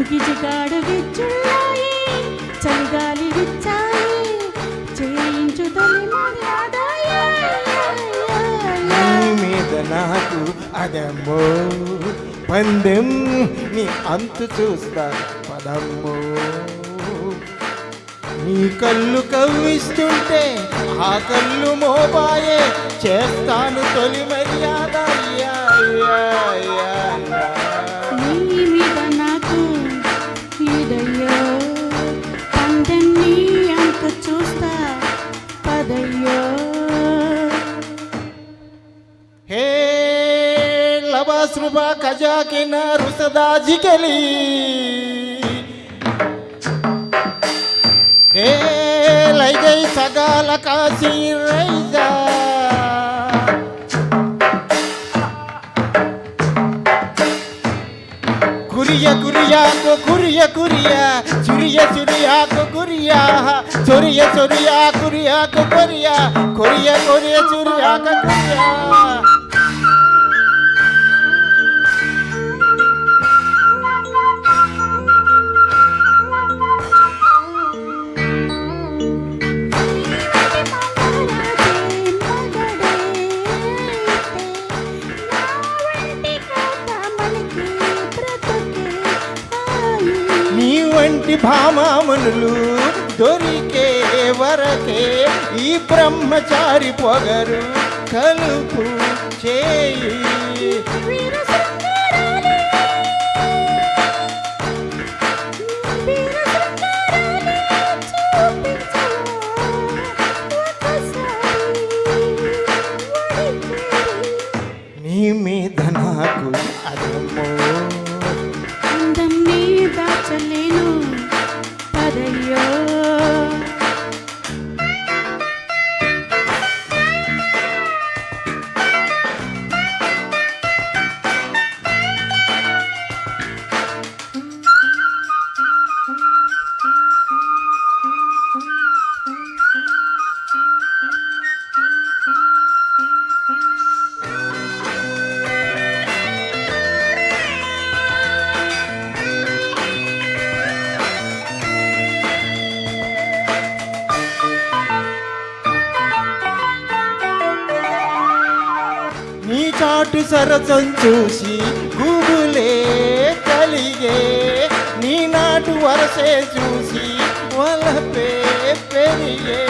గిజిగాడు విచ్చున్నాయి చలిగాలి విచ్చాయి చేయించు తొలి మర్యాద నీ మీద నాకు అదమ్మో పందెం నీ అంతు చూస్తా పదమ్మో నీ కళ్ళు కవ్విస్తుంటే ఆ కళ్ళు మోబాయే చేస్తాను తొలి మర్యాద నీ మీద నాకు ఇదయ్యో పందెం నీ అంత చూస్తా పదయ్యో హే లబాస్రుబా ఖజాకిన రుసదాజికలి హే లైగై సగాల కాశీ రైజా కురియా కురియాకు కురియా కురియా చురియా చురియాకు కురియా చొరియా చొరియా కురియాకు కొరియా కొరియా కొరియా చురియాక కురియా నీ వంటి భామామనులు దొరికే వరకే ఈ బ్రహ్మచారి పొగరు కలుపు చేయి నీ మీద నాకు అదమ్మో అందం నీ దాచలేను పదయ్యో నీ చాటు సరసం చూసి గూగులే కలిగే నీ నాటు వరసే చూసి వలపే పెరిగే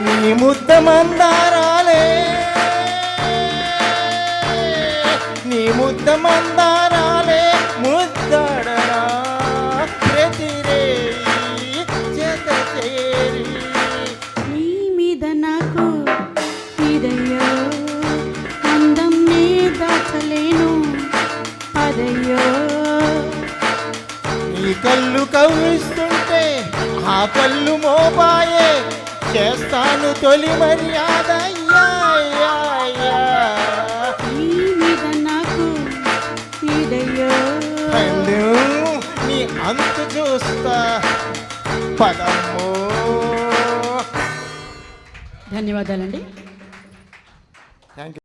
నీ ముద్ద మందారాలే నీ ముద్ద మందారాలే ముద్దడరా ప్రతిరే జత చేరి నీ మీద నాకు ఇదయ్యో అందం నీ దాచలేను పదయ్యో నీ కళ్ళు కవ్విస్తుంటే ఆ కళ్ళు మోబాయే చేస్తాను తొలి మర్యాద నీ మీద నాకు ఇదయ్యో నీ అంతు చూస్తా పదమ్మో. ధన్యవాదాలండి. Thank you.